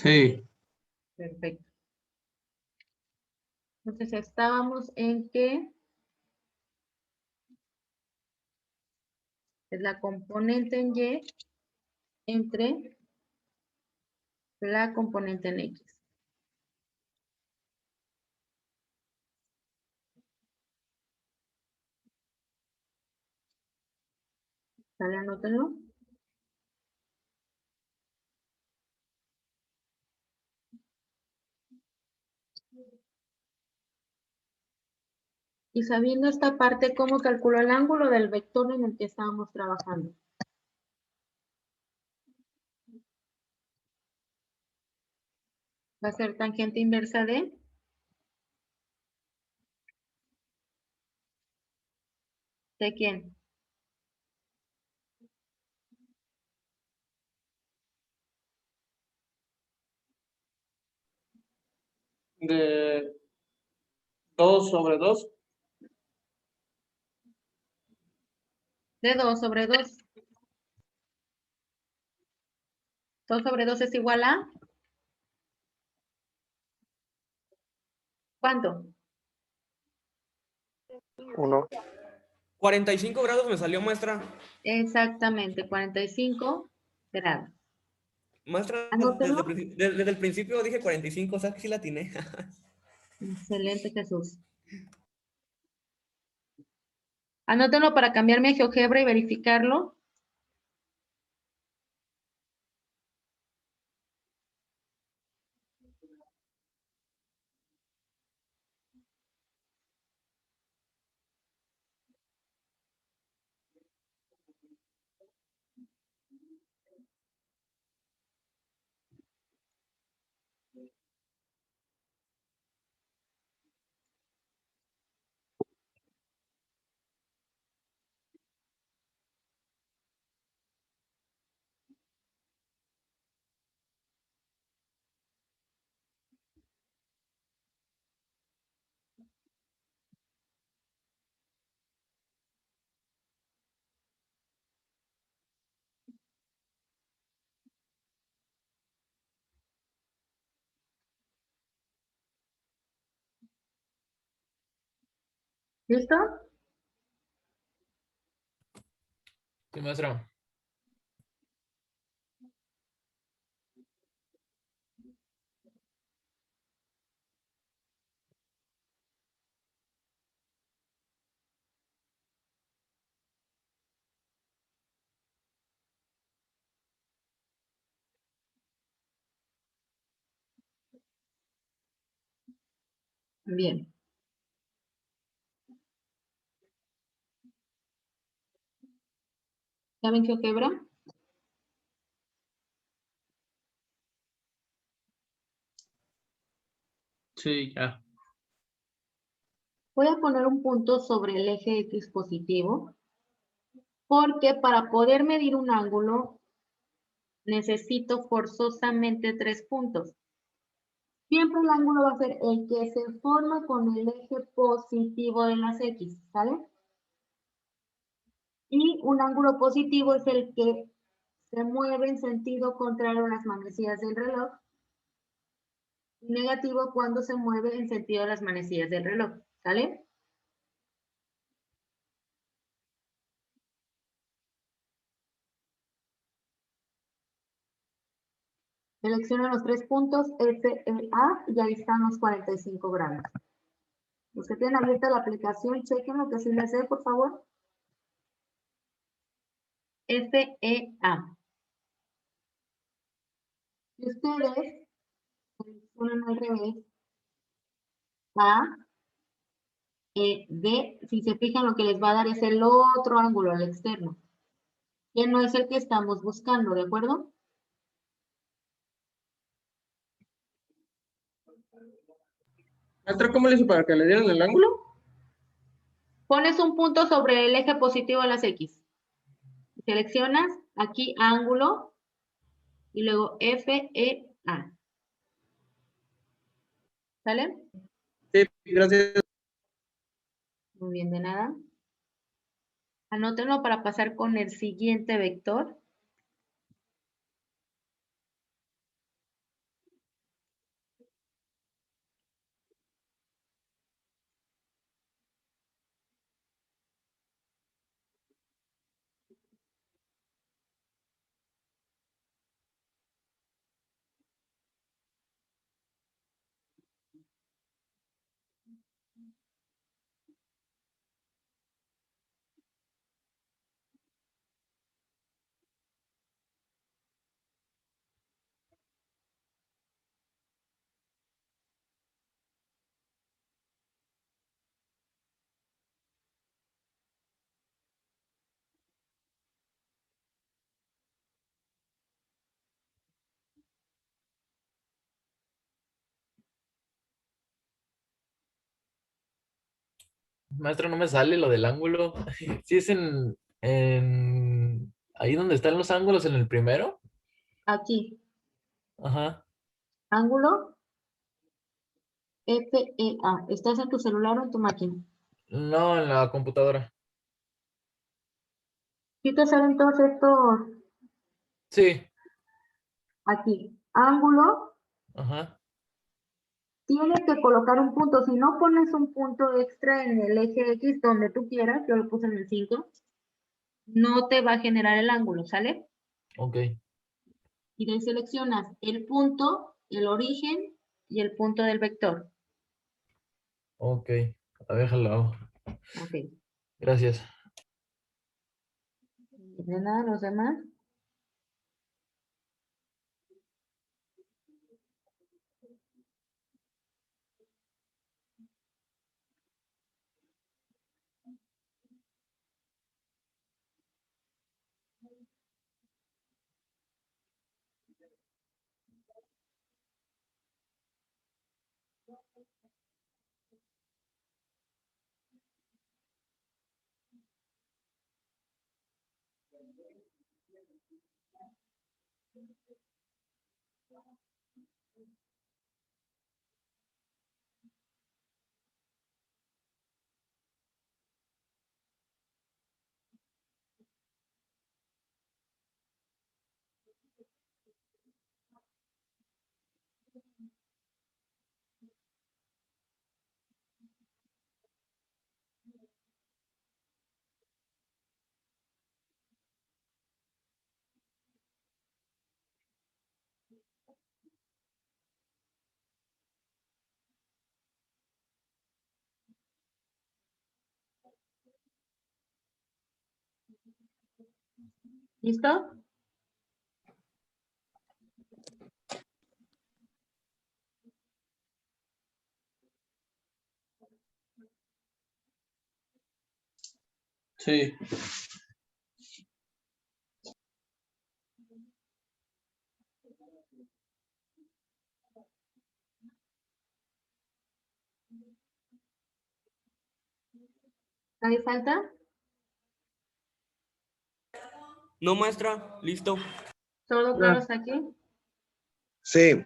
Sí. Perfecto. Entonces estábamos en que es la componente en Y entre la componente en X. ¿Sale? Anótenlo. Y sabiendo esta parte, ¿cómo calculo el ángulo del vector en el que estábamos trabajando? Va a ser tangente inversa ¿de quién? De 2 sobre 2. De 2 sobre 2. 2 sobre 2 es igual a ¿cuánto? 1. 45 grados me salió, maestra. Exactamente, 45 grados. Maestra, Anótenlo. desde el principio dije 45, o sea que sí la atiné. Excelente, Jesús. Anótenlo para cambiar mi GeoGebra y verificarlo. ¿Listo? Sí, maestra. Bien. ¿Saben GeoGebra? Sí, ya. Voy a poner un punto sobre el eje X positivo, porque para poder medir un ángulo necesito forzosamente 3 puntos. Siempre el ángulo va a ser el que se forma con el eje positivo de las X, ¿sale? Y un ángulo positivo es el que se mueve en sentido contrario a las manecillas del reloj. Y negativo cuando se mueve en sentido a las manecillas del reloj, ¿sale? Selecciono los 3 puntos F, E, A y ahí están los 45 grados. Los que tienen abierta la aplicación, chequen lo que sí les dé, por favor. F, E, A. Si ustedes seleccionan al revés, A, E, D, si se fijan lo que les va a dar es el otro ángulo, al externo, que no es el que estamos buscando, ¿de acuerdo? Maestra, ¿cómo le hizo para que le dieran el ángulo? Pones un punto sobre el eje positivo de las X. Seleccionas aquí ángulo y luego F, E, A. ¿Sale? Sí, gracias. Muy bien, de nada. Anótenlo para pasar con el siguiente vector. Maestra, no me sale lo del ángulo. Sí es ahí donde están los ángulos en el primero. Aquí, Ajá. ángulo FEA. ¿Estás en tu celular o en tu máquina? No, en la computadora. ¿Sí te salen todos estos Sí. aquí? Ángulo, Ajá. tienes que colocar un punto. Si no pones un punto extra en el eje X donde tú quieras, yo lo puse en el 5, no te va a generar el ángulo, ¿sale? Ok. Y de ahí seleccionas el punto, el origen y el punto del vector. Ok. A ver, déjalo. Ok. Gracias. De nada, los demás. ¿Listo? Sí. ¿Ahí falta? No, maestra. Listo. ¿Todo claro hasta aquí? Sí,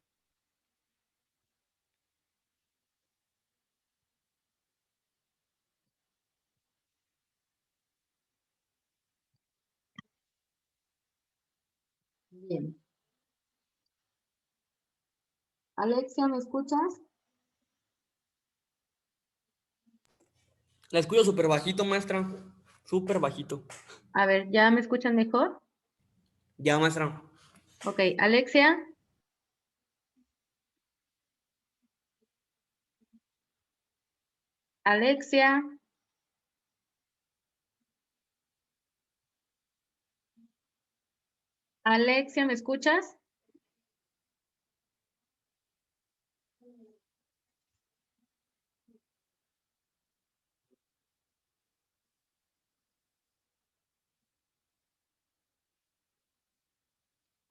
Bien. Alexia, ¿me escuchas? La escucho súper bajito, maestra. Súper bajito. A ver, ¿ya me escuchan mejor? Ya, maestra. Ok, Alexia. Alexia. Alexia, ¿me escuchas?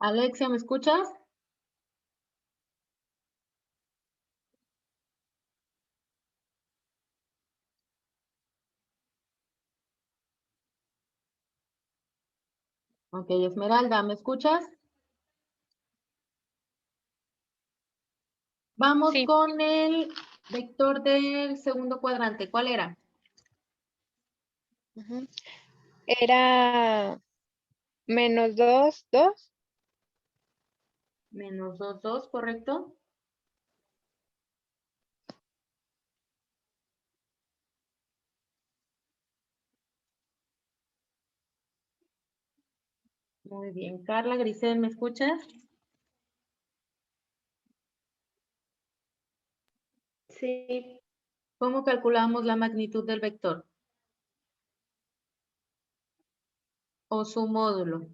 Alexia, ¿me escuchas? Ok, Esmeralda, ¿me escuchas? Vamos Sí, con el vector del segundo cuadrante. ¿Cuál era? ujú. Era -2, 2. Menos 2, 2, ¿correcto? Muy bien. Carla, Grisel, ¿me escuchas? Sí, ¿Cómo calculamos la magnitud del vector? O su módulo.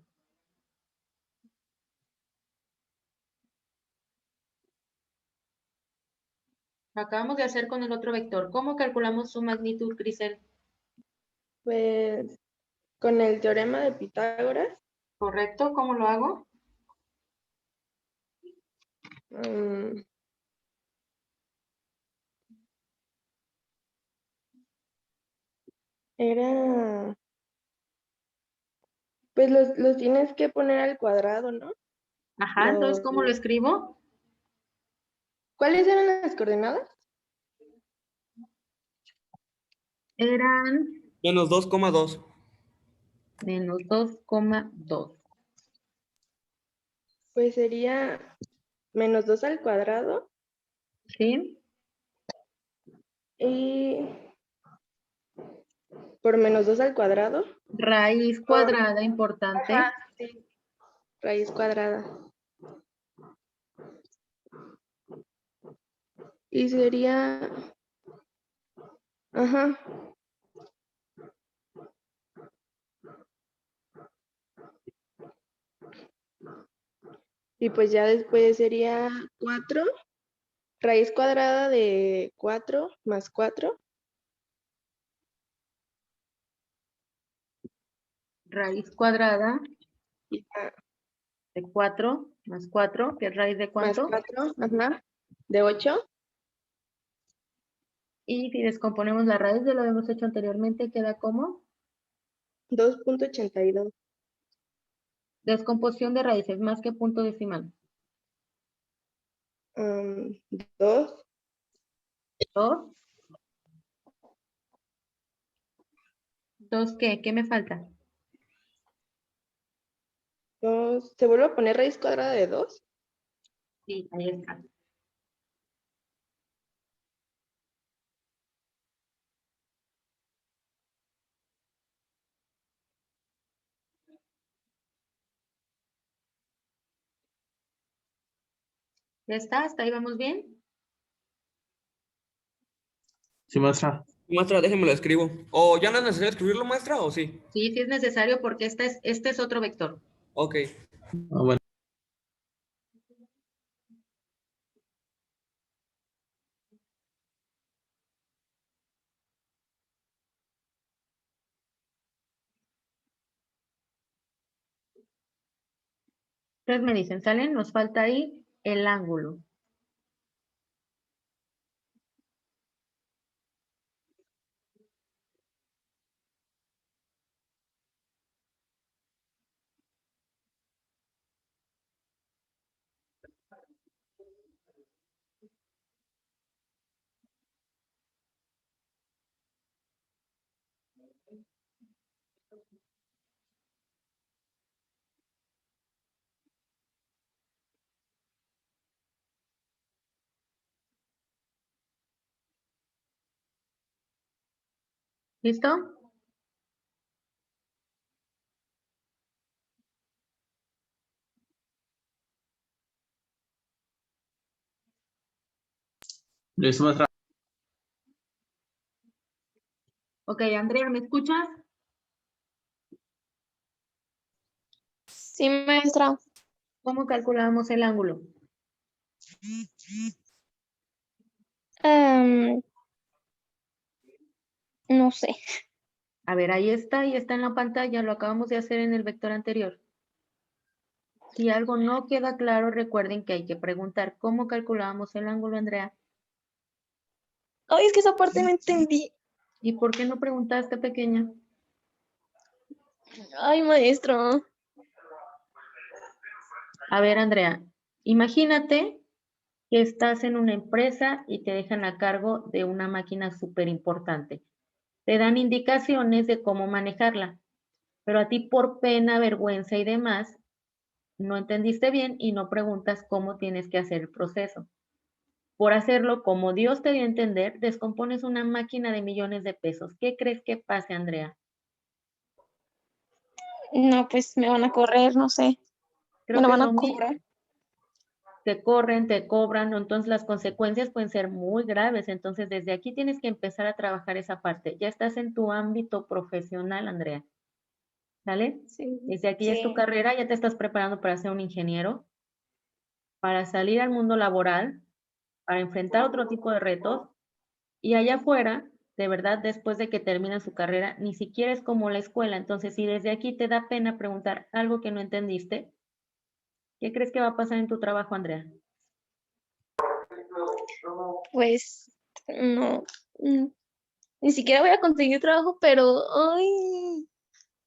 Lo acabamos de hacer con el otro vector. ¿Cómo calculamos su magnitud, Grisel? Pues con el teorema de Pitágoras, ¿Correcto? ¿Cómo lo hago? Era, pues los tienes que poner al cuadrado, ¿no? Ajá, entonces, ¿cómo lo Los- escribo? ¿Cuáles eran las coordenadas? Eran Menos 2,2. menos 2,2. Pues sería menos 2 al cuadrado ¿Sí? y por menos 2 al cuadrado. Raíz cuadrada, importante. Ajá, sí. Raíz cuadrada. Y sería, ajá, y pues ya después sería 4, raíz cuadrada de 4 más 4. Raíz cuadrada Y de 4 más 4, que es raíz de más cuánto. 4, ajá, de 8. Y si descomponemos la raíz de lo que hemos hecho anteriormente, queda como 2.82. descomposición de raíces más que punto decimal. 2, 2. ¿2 qué? ¿Qué me falta? 2, ¿se vuelve a poner raíz cuadrada de 2? Sí, ahí está. ¿Ya está? ¿Hasta ahí vamos bien? Sí, maestra. Maestra, déjeme lo escribo. ¿O ya no es necesario escribirlo, maestra, o sí? Sí, sí es necesario porque este es otro vector. Ok. Ah, bueno. Ustedes me dicen, ¿salen? Nos falta ahí el ángulo. ¿Listo? Listo, maestra. Ok, Andrea, ¿me escuchas? Sí, maestra. ¿Cómo calculamos el ángulo? Em, no sé. A ver, ahí está en la pantalla, lo acabamos de hacer en el vector anterior. Si algo no queda claro, recuerden que hay que preguntar cómo calculábamos el ángulo, Andrea. Ay, es que esa parte no entendí. ¿Y por qué no preguntaste, pequeña? Ay, maestro. A ver, Andrea, imagínate que estás en una empresa y te dejan a cargo de una máquina súper importante. Te dan indicaciones de cómo manejarla, pero a ti por pena, vergüenza y demás, no entendiste bien y no preguntas cómo tienes que hacer el proceso. Por hacerlo como Dios te dio a entender, descompones una máquina de millones de pesos. ¿Qué crees que pase, Andrea? No, pues me van a correr, no sé. Me Creo la que es van lo a mismo. cobrar. Te corren, te cobran, entonces las consecuencias pueden ser muy graves. Entonces, desde aquí tienes que empezar a trabajar esa parte. Ya estás en tu ámbito profesional, Andrea. ¿Sale? Sí, Desde aquí ya es tu sí. carrera, ya te estás preparando para ser un ingeniero, para salir al mundo laboral, para enfrentar otro tipo de retos. Y allá afuera, de verdad, después de que terminas su carrera, ni siquiera es como la escuela. Entonces, si desde aquí te da pena preguntar algo que no entendiste, ¿qué crees que va a pasar en tu trabajo, Andrea? Pues no. Ni siquiera voy a conseguir trabajo, pero, ay,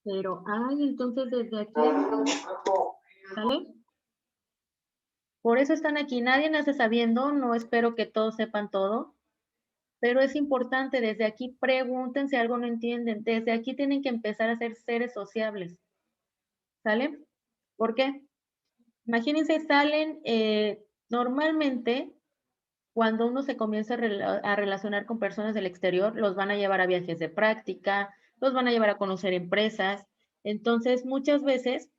Pero, ay, entonces desde aquí, ¿sale? Por eso están aquí. Nadie nace sabiendo, no espero que todos sepan todo, pero es importante, desde aquí pregunten si algo no entienden. Desde aquí tienen que empezar a ser seres sociables, ¿sale? ¿Por qué? Imagínense, salen, normalmente, cuando uno se comienza a relacionar con personas del exterior, los van a llevar a viajes de práctica, los van a llevar a conocer empresas. Entonces, muchas veces,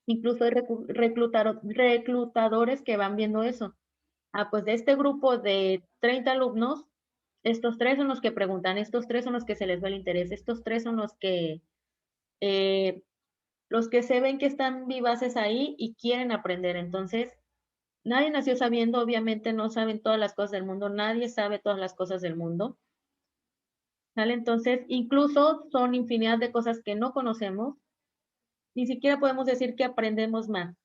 incluso hay reclutadores que van viendo eso. Ah, pues de este grupo de 30 alumnos, estos 3 son los que preguntan, estos 3 son los que se les ve el interés, estos 3 son los que se ven que están vivaces ahí y quieren aprender. Entonces, nadie nació sabiendo, obviamente no saben todas las cosas del mundo, nadie sabe todas las cosas del mundo, ¿sale? Entonces, incluso son infinidad de cosas que no conocemos, ni siquiera podemos decir que aprendemos más,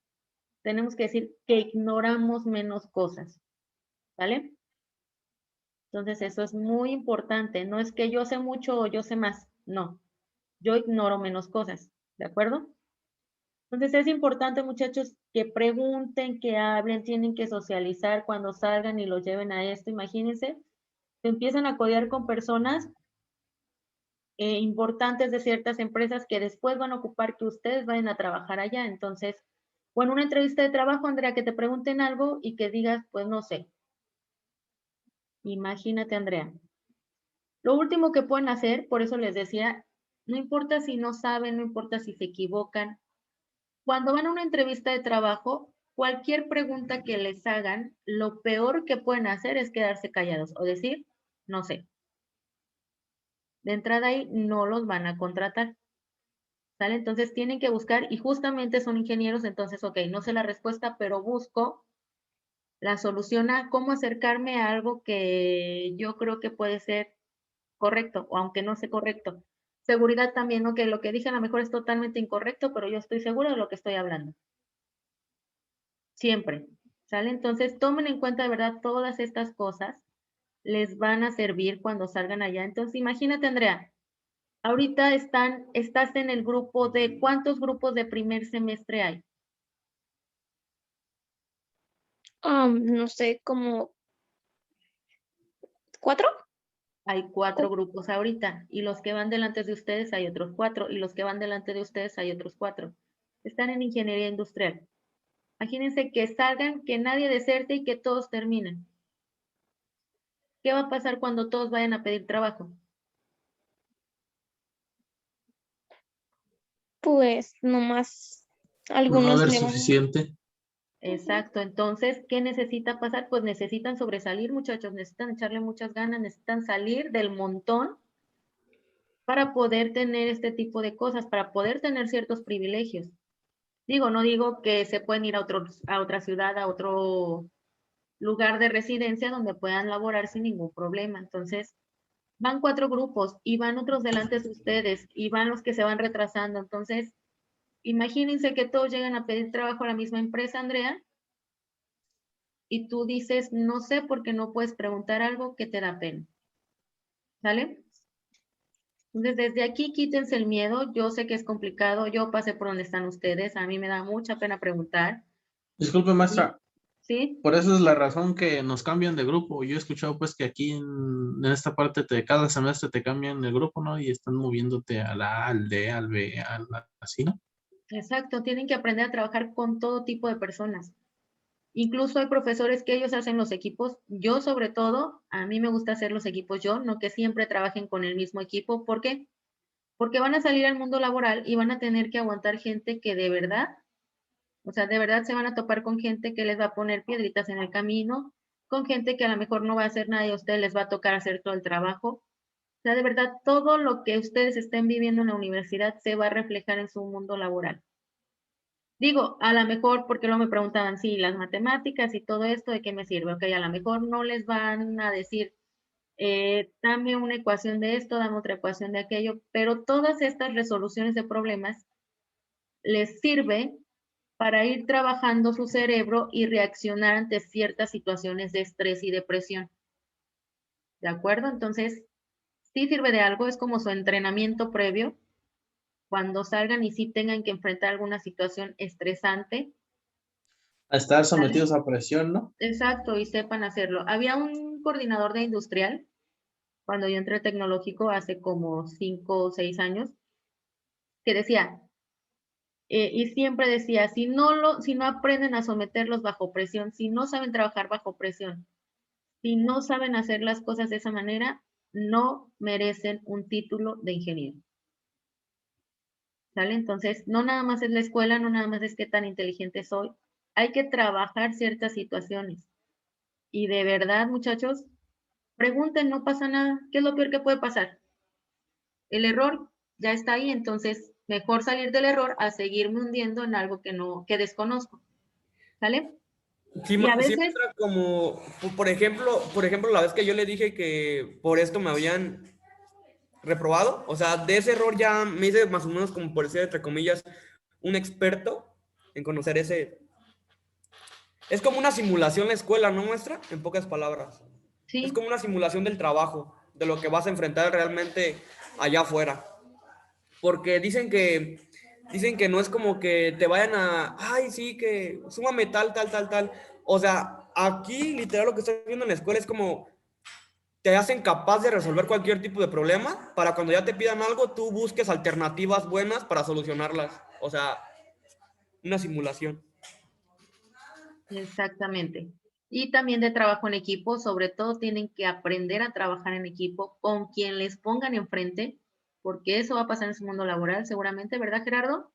tenemos que decir que ignoramos menos cosas, ¿vale? Entonces, eso es muy importante, no es que yo sé mucho o yo sé más, no, yo ignoro menos cosas, ¿de acuerdo? Entonces es importante, muchachos, que pregunten, que hablen, tienen que socializar cuando salgan y lo lleven a esto. Imagínense, se empiezan a codear con personas importantes de ciertas empresas que después van a ocupar que ustedes vayan a trabajar allá. Entonces, o en una entrevista de trabajo, Andrea, que te pregunten algo y que digas, pues no sé. Imagínate, Andrea. Lo último que pueden hacer, por eso les decía, no importa si no saben, no importa si se equivocan, cuando van a una entrevista de trabajo, cualquier pregunta que les hagan, lo peor que pueden hacer es quedarse callados o decir, no sé. De entrada ahí no los van a contratar. ¿Sale? Entonces tienen que buscar, y justamente son ingenieros, entonces, ok, no sé la respuesta, pero busco la solución a cómo acercarme a algo que yo creo que puede ser correcto, o aunque no sea correcto. Seguridad también, ok, lo que dije a lo mejor es totalmente incorrecto, pero yo estoy segura de lo que estoy hablando. Siempre, ¿sale? Entonces, tomen en cuenta de verdad todas estas cosas, les van a servir cuando salgan allá. Entonces, imagínate, Andrea, ahorita estás en el grupo de, ¿cuántos grupos de primer semestre hay? no sé, como 4. Hay 4 grupos ahorita, y los que van delante de ustedes hay otros 4, y los que van delante de ustedes hay otros 4. Están en ingeniería industrial. Imagínense que salgan, que nadie deserte y que todos terminen. ¿Qué va a pasar cuando todos vayan a pedir trabajo? Pues nomás No va a algunos haber le van. suficiente. Exacto, entonces, ¿qué necesita pasar? Pues necesitan sobresalir, muchachos, necesitan echarle muchas ganas, necesitan salir del montón para poder tener este tipo de cosas, para poder tener ciertos privilegios. Digo, no digo que se pueden ir a otra ciudad, a otro lugar de residencia donde puedan laborar sin ningún problema. Entonces, van 4 grupos y van otros delante de ustedes y van los que se van retrasando. Entonces, imagínense que todos llegan a pedir trabajo a la misma empresa, Andrea, y tú dices, no sé, porque no puedes preguntar algo que te da pena. ¿Sale? Entonces, desde aquí quítense el miedo. Yo sé que es complicado. Yo pasé por donde están ustedes. A mí me da mucha pena preguntar. Disculpe, maestra. ¿Sí? Por eso es la razón que nos cambian de grupo. Yo he escuchado pues que aquí en esta parte de cada semestre te cambian el grupo, ¿no? Y están moviéndote a la A, al D, al B, así, ¿no? Exacto. Tienen que aprender a trabajar con todo tipo de personas. Incluso hay profesores que ellos hacen los equipos. Yo, sobre todo, a mí me gusta hacer los equipos yo, no que siempre trabajen con el mismo equipo. ¿Por qué? Porque van a salir al mundo laboral y van a tener que aguantar gente que de verdad, o sea, de verdad se van a topar con gente que les va a poner piedritas en el camino, con gente que a lo mejor no va a hacer nada y a ustedes les va a tocar hacer todo el trabajo. O sea, de verdad, todo lo que ustedes estén viviendo en la universidad se va a reflejar en su mundo laboral. Digo, a lo mejor, porque luego me preguntaban, sí, las matemáticas y todo esto, ¿de qué me sirve? Ok, a lo mejor no les van a decir, dame una ecuación de esto, dame otra ecuación de aquello, pero todas estas resoluciones de problemas les sirve para ir trabajando su cerebro y reaccionar ante ciertas situaciones de estrés y depresión. ¿De acuerdo? Entonces, sí sirve de algo, es como su entrenamiento previo, cuando salgan y sí tengan que enfrentar alguna situación estresante. A estar sometidos a presión, ¿no? Exacto, y sepan hacerlo. Había un coordinador de industrial cuando yo entré al tecnológico hace como 5 o 6 años, que decía, y siempre decía, si no aprenden a someterlos bajo presión, si no saben trabajar bajo presión, si no saben hacer las cosas de esa manera, no merecen un título de ingeniero. ¿Sale? Entonces, no nada más es la escuela, no nada más es qué tan inteligente soy, hay que trabajar ciertas situaciones. Y de verdad, muchachos, pregunten, no pasa nada. ¿Qué es lo peor que puede pasar? El error ya está ahí, entonces mejor salir del error a seguirme hundiendo en algo que desconozco. ¿Sale? Sí, Y a sí, veces, maestra, como, por ejemplo, la vez que yo le dije que por esto me habían reprobado, o sea, de ese error ya me hice más o menos, como por decir, entre comillas, un experto en conocer ese. Es como una simulación la escuela, ¿no, maestra? En pocas palabras. Es sí, como una simulación del trabajo, de lo que vas a enfrentar realmente allá afuera. Porque dicen que no es como que te vayan a, ay, sí, que súmame tal, tal, tal, tal. O sea, aquí literal lo que estoy viendo en la escuela es como te hacen capaz de resolver cualquier tipo de problema para cuando ya te pidan algo, tú busques alternativas buenas para solucionarlas. O sea, una simulación. exactamente. Y también de trabajo en equipo, sobre todo tienen que aprender a trabajar en equipo con quien les pongan enfrente, porque eso va a pasar en su mundo laboral seguramente, ¿verdad, Gerardo?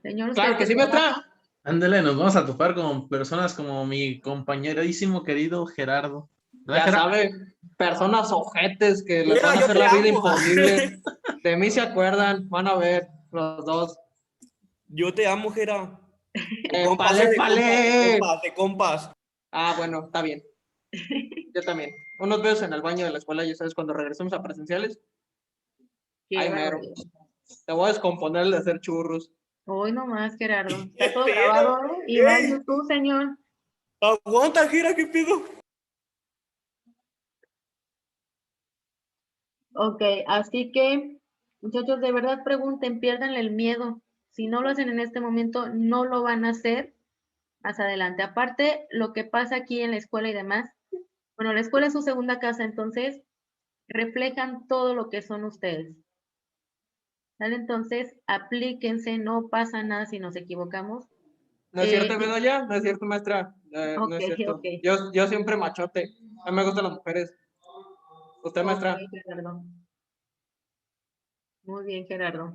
Señor, usted Claro que que sí, trabaja. maestra. Ándale, nos vamos a topar con personas como mi compañerísimo querido Gerardo. ¿Verdad, Ya Gerardo? sabe, personas ojetes que les Mira, van a yo hacer te la vida amo. imposible. De mí se acuerdan, van a ver los dos. Yo te amo, Gera. De compas, Épale, de compas, de épale. compas, de compas. Ah, bueno, está bien. Yo también. Unos besos en el baño de la escuela, ya sabes, cuando regresemos a presenciales. Qué Ay, mero. barbaridad. Te voy a descomponer el de hacer churros. Hoy nomás, Gerardo. ¿Qué Está todo pedo? grabado, ¿eh? Y va en ¡Ey! YouTube, señor. Aguanta, Gera, ¿qué pedo? Ok, así que, muchachos, de verdad pregunten, piérdanle el miedo. Si no lo hacen en este momento, no lo van a hacer más adelante. Aparte, lo que pasa aquí en la escuela y demás, bueno, la escuela es su segunda casa, entonces reflejan todo lo que son ustedes. ¿Sale? Entonces, aplíquense, no pasa nada si nos equivocamos. ¿No es cierto, Y- Bedoya? ¿No es cierto, maestra? No ok, es cierto. ok, Yo siempre machote. A mí me gustan las mujeres. ¿Usted, ok, maestra? Gerardo. Muy bien, Gerardo.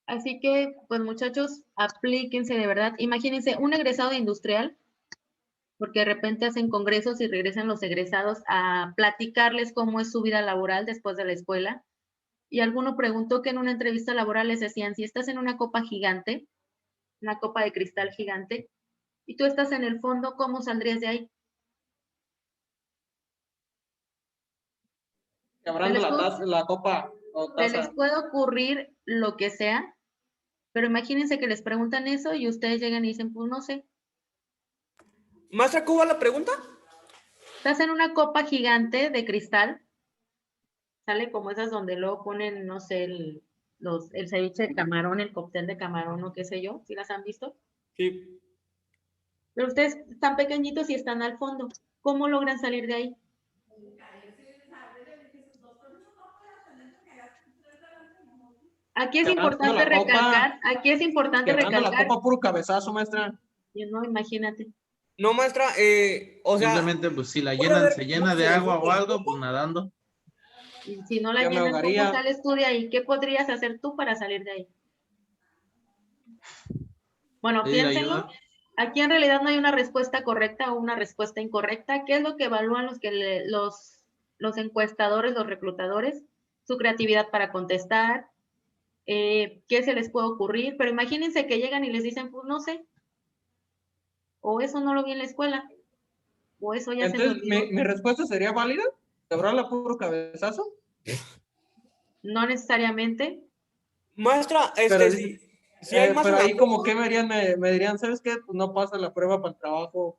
Así que, pues muchachos, aplíquense de verdad. Imagínense un egresado de industrial, porque de repente hacen congresos y regresan los egresados a platicarles cómo es su vida laboral después de la escuela. Y alguno preguntó que en una entrevista laboral les decían, si estás en una copa gigante, una copa de cristal gigante, y tú estás en el fondo, ¿cómo saldrías de ahí? Se Quebrando les puede, la copa o se les taza. puede ocurrir lo que sea, pero imagínense que les preguntan eso y ustedes llegan y dicen, pues no sé, Maestra, ¿cómo va la pregunta? estás en una copa gigante de cristal, sale como esas donde luego ponen, no sé, el ceviche de camarón, el cóctel de camarón o qué sé yo, ¿sí las han visto? Sí. Pero ustedes están pequeñitos y están al fondo. ¿Cómo logran salir de ahí? Quebrando la copa. Aquí es importante Quebrando la recalcar, copa puro cabezazo, maestra. y no, imagínate. No, maestra, o sea, Simplemente, pues si la puede llenan, haber se llena personas de en el agua o fondo de la algo, copa. pues nadando. Y si no la Yo me llenan, ¿cómo ahogaría. sales tú de ahí? ¿Qué podrías hacer tú para salir de ahí? Bueno, Pedir piénsenlo. ayuda. Aquí en realidad no hay una respuesta correcta o una respuesta incorrecta. ¿Qué es lo que evalúan los encuestadores, los reclutadores? Su creatividad para contestar, qué se les puede ocurrir, pero imagínense que llegan y les dicen, pues no sé, o eso no lo vi en la escuela, o eso ya se me Entonces, olvidó. mi respuesta sería válida. Quebrarla puro cabezazo. No necesariamente. Maestra, Pero, si hay más pero en la ahí como copa, que me dirían, ¿sabes qué? Pues no pasa la prueba para el trabajo.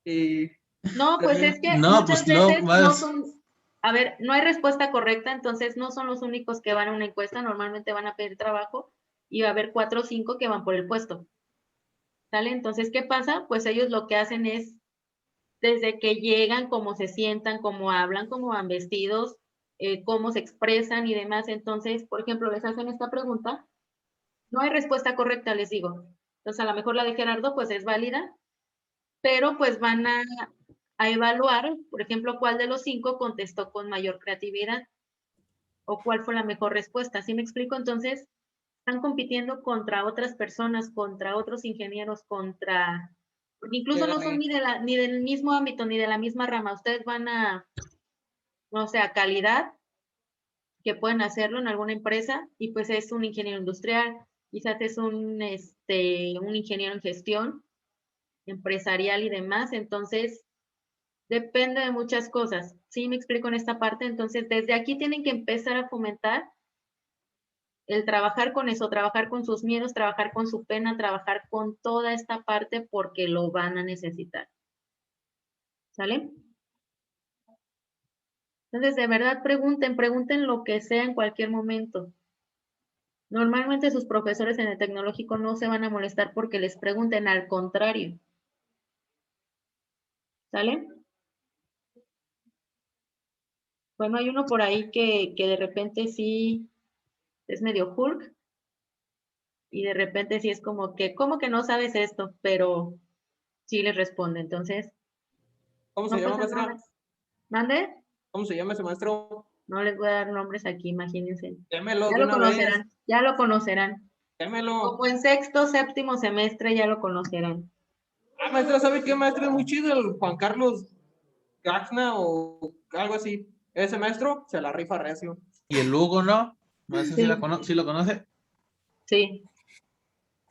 Y No, pues es que No, muchas pues no veces no más. son, a ver, no hay respuesta correcta, entonces no son los únicos que van a una encuesta, normalmente van a pedir trabajo y va a haber 4 o 5 que van por el puesto, ¿sale? Entonces, ¿qué pasa? Pues ellos lo que hacen es, desde que llegan, cómo se sientan, cómo hablan, cómo van vestidos, cómo se expresan y demás. Entonces, por ejemplo, les hacen esta pregunta, no hay respuesta correcta, les digo. Entonces, a lo mejor la de Gerardo, pues es válida, pero pues van a evaluar, por ejemplo, cuál de los 5 contestó con mayor creatividad o cuál fue la mejor respuesta. ¿Sí me explico? Entonces, están compitiendo contra otras personas, contra otros ingenieros, contra, porque incluso no son ni del mismo ámbito, ni de la misma rama. Ustedes van a, no sé, a calidad, que pueden hacerlo en alguna empresa, y pues es un ingeniero industrial, quizás es un ingeniero en gestión empresarial y demás. Entonces, depende de muchas cosas. ¿Sí me explico en esta parte? Entonces, desde aquí tienen que empezar a fomentar el trabajar con eso, trabajar con sus miedos, trabajar con su pena, trabajar con toda esta parte porque lo van a necesitar. ¿Sale? Entonces, de verdad, pregunten lo que sea en cualquier momento. Normalmente sus profesores en el tecnológico no se van a molestar porque les pregunten, al contrario. ¿Sale? Bueno, hay uno por ahí que de repente sí es medio Hulk y de repente sí es como que, ¿cómo que no sabes esto? Pero sí les responde. Entonces, ¿Cómo se no llama, pasa maestra? nada. ¿Mande? ¿Cómo se llama ese maestro? No les voy a dar nombres aquí, imagínense. Démelo Ya de lo una vez. conocerán, ya lo conocerán. Démelo. Como en sexto, séptimo semestre ya lo conocerán. Ah, maestra, ¿sabe qué maestro es muy chido? El Juan Carlos Gaxna o algo así. Ese maestro se la rifa recio. Y el Hugo, ¿no? No sé si, Sí, si lo conoce. sí. Y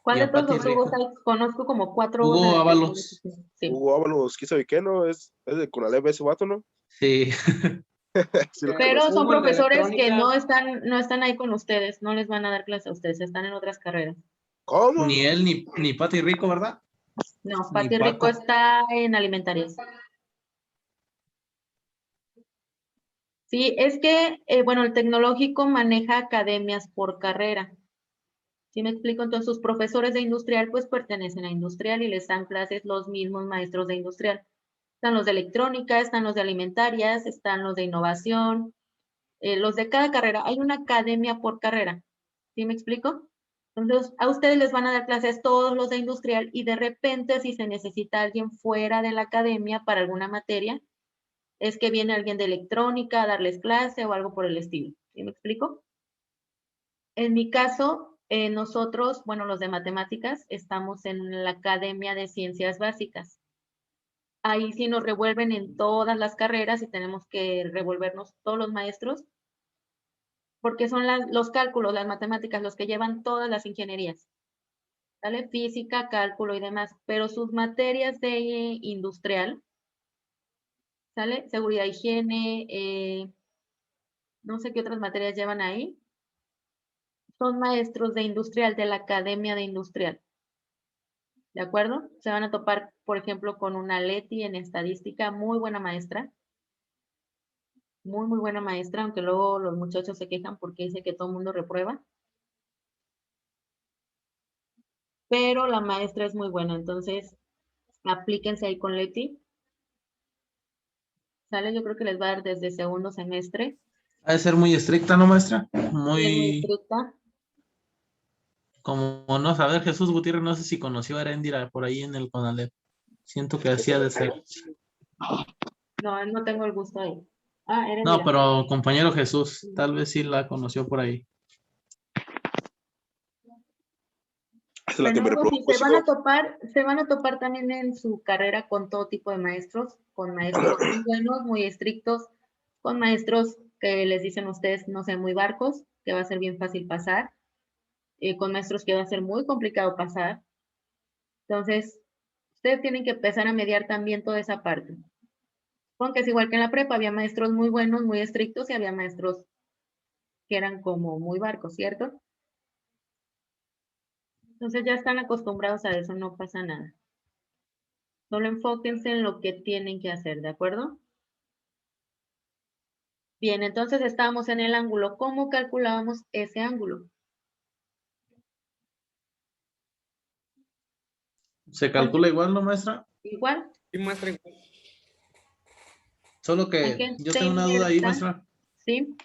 ¿Cuál de a todos Pati los Hugos Rico. hay? Conozco como 4 Hugos en Hugo el Ábalos. tecnológico. Sí. Hugo Ábalos, quién sabe qué, ¿no? Es de Conalep ese vato, ¿no? Sí. Sí lo Pero conozco. son Hugo, el de profesores que electrónica. no están ahí con ustedes, no les van a dar clase a ustedes, están en otras carreras. ¿Cómo? Ni él ni Pati Rico, ¿verdad? No, Ni Pati Rico Paco. está en alimentarias. Sí, es que, bueno, el tecnológico maneja academias por carrera. ¿Sí me explico? Entonces, sus profesores de industrial, pues pertenecen a industrial y les dan clases los mismos maestros de industrial. Están los de electrónica, están los de alimentarias, están los de innovación, los de cada carrera. Hay una academia por carrera. ¿Sí me explico? Entonces, a ustedes les van a dar clases todos los de industrial y de repente, si se necesita alguien fuera de la academia para alguna materia, es que viene alguien de electrónica a darles clase o algo por el estilo. ¿Sí me explico? En mi caso, nosotros, bueno, los de matemáticas, estamos en la Academia de Ciencias Básicas. Ahí sí nos revuelven en todas las carreras y tenemos que revolvernos todos los maestros, porque son los cálculos, las matemáticas, los que llevan todas las ingenierías, ¿vale? Física, cálculo y demás, pero sus materias de industrial, ¿sale? Seguridad, higiene, no sé qué otras materias llevan ahí, son maestros de industrial, de la Academia de Industrial. ¿De acuerdo? Se van a topar, por ejemplo, con una Leti en estadística, muy buena maestra, muy, muy buena maestra, aunque luego los muchachos se quejan porque dice que todo el mundo reprueba, pero la maestra es muy buena, entonces aplíquense ahí con Leti, ¿sale? Yo creo que les va a dar desde segundo semestre, Ha de ser muy estricta, ¿no, maestra? y es muy Muy, estricta. como no saber, Jesús Gutiérrez, no sé si conoció a Erendira por ahí en el Conalep. Siento que hacía de ser. No, no tengo el gusto ahí. Ah, No, Erendira. pero compañero Jesús, tal vez sí la conoció por ahí. Esa es la que Bueno, me luego reprobó sí, músico. se van a topar también en su carrera con todo tipo de maestros, con maestros muy buenos, muy estrictos, con maestros que les dicen a ustedes, no sé, muy barcos, que va a ser bien fácil pasar, con maestros que va a ser muy complicado pasar. Entonces, ustedes tienen que empezar a mediar también toda esa parte. Supongo que es igual que en la prepa, había maestros muy buenos, muy estrictos, y había maestros que eran como muy barcos, ¿cierto? Entonces ya están acostumbrados a eso, no pasa nada. Solo enfóquense en lo que tienen que hacer, ¿de acuerdo? Bien, entonces estábamos en el ángulo. ¿Cómo calculábamos ese ángulo? ¿Se calcula igual, no, maestra? Igual, Sí, maestra, igual. Solo que tangente yo tengo una duda ahí, inversa, maestra. ¿sí?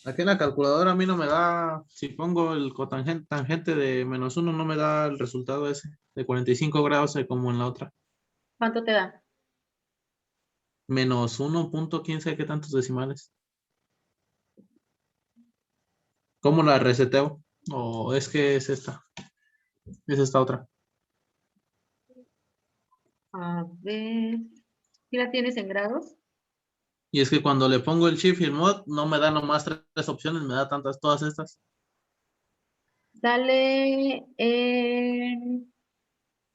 Aquí en la calculadora a mí no me da, si pongo el cotangente tangente de -1, no me da el resultado ese, de 45 grados como en la otra. ¿Cuánto te da? -1 punto quién sabe qué tantos decimales. ¿Cómo la reseteo? O es que es esta. Es esta otra. A ver, ¿sí la tienes en grados? Y es que cuando le pongo el shift y el mod, no me da nomás tres opciones, me da tantas, todas estas. Sale en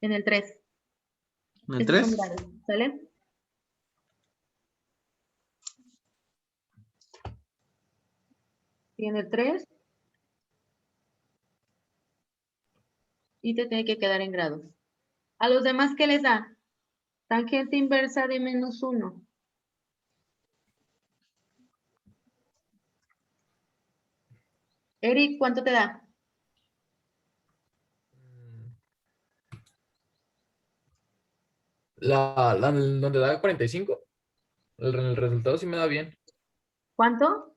el 3. En el Esos son 3. grados, ¿sale? Y en el 3. Y te tiene que quedar en grados. A los demás, ¿qué les da? Tangente inversa de -1. Eric, ¿cuánto te da? Donde da 45, el resultado sí me da bien. ¿Cuánto?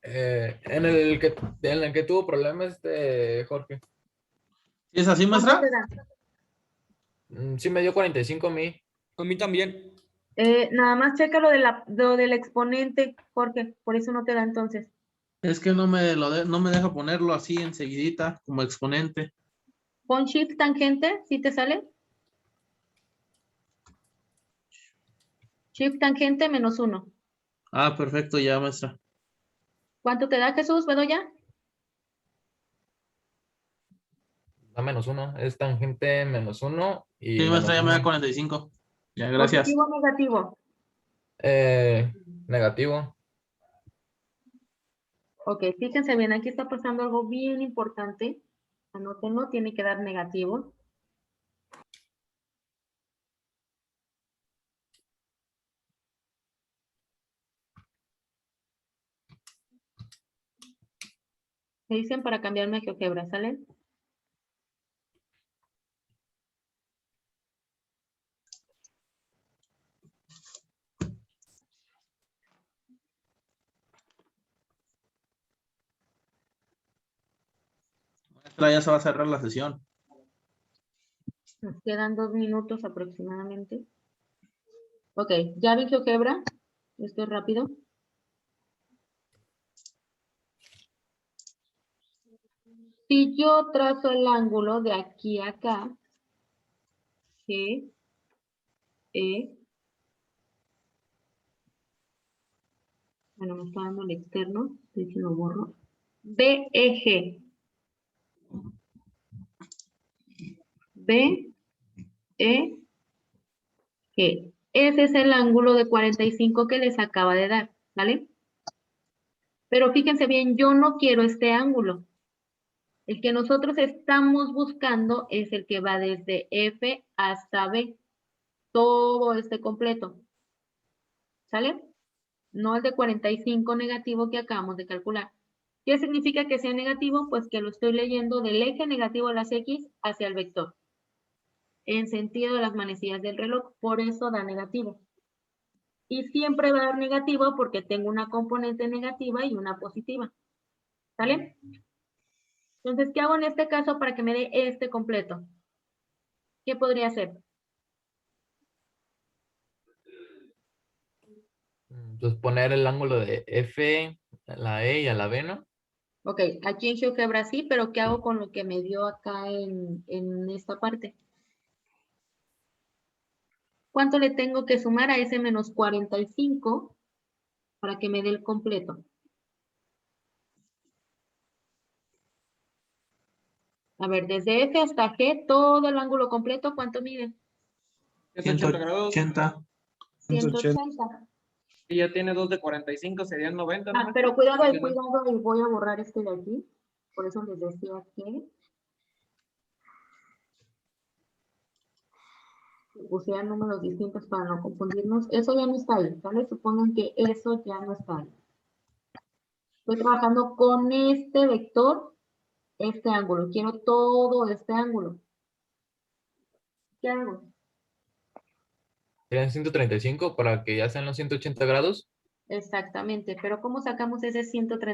En el que tuvo problemas Jorge. ¿Es así, ¿Cuánto maestra? te da? Sí me dio 45 a mí. A mí también. Nada más checa lo del exponente, Jorge, por eso no te da entonces. Es que no me deja ponerlo así enseguidita como exponente. Pon shift tangente, ¿sí te sale? Shift tangente -1. Ah, perfecto, ya, maestra. ¿Cuánto te da, Jesús? ¿Bedoya? Da -1. Es tangente -1 Sí, y maestra, ya me da -1. 45. Ya, gracias. ¿Positivo o negativo? Negativo. Ok, fíjense bien, aquí está pasando algo bien importante. Anótenlo, tiene que dar negativo. Me dicen para cambiarme a GeoGebra, ¿sale? Maestra, ya se va a cerrar la sesión. Nos quedan 2 minutos aproximadamente. Ok, ¿ya vi GeoGebra? Esto es rápido. Si yo trazo el ángulo de aquí a acá, G, E, bueno, me está dando el externo, si lo borro. B, E, G. B, E, G. Ese es el ángulo de 45 que les acaba de dar, ¿vale? Pero fíjense bien, yo no quiero este ángulo. El que nosotros estamos buscando es el que va desde F hasta B. Todo este completo. ¿Sale? No el de 45 negativo que acabamos de calcular. ¿Qué significa que sea negativo? Pues que lo estoy leyendo del eje negativo de las X hacia el vector. En sentido de las manecillas del reloj. Por eso da negativo. Y siempre va a dar negativo porque tengo una componente negativa y una positiva. ¿Sale? Entonces, ¿qué hago en este caso para que me dé este completo? ¿Qué podría hacer? Entonces poner el ángulo de F a la E y a la B, ¿no? Ok, aquí en GeoGebra sí, pero ¿qué hago con lo que me dio acá en esta parte? ¿Cuánto le tengo que sumar a ese menos 45 para que me dé el completo? A ver, desde F hasta G, todo el ángulo completo, ¿cuánto mide? 180 grados. 180. 180. Y ya tiene 2 de 45, serían 90, ¿no? Pero cuidado, y voy a borrar este de aquí. Por eso les decía que que pusieran números distintos para no confundirnos. Eso ya no está ahí, ¿vale? Supongan que eso ya no está ahí. Estoy trabajando con este vector, este ángulo. Quiero todo este ángulo. ¿Qué hago? Serían 135 para que ya sean los 180 grados. Exactamente, pero ¿cómo sacamos ese 130?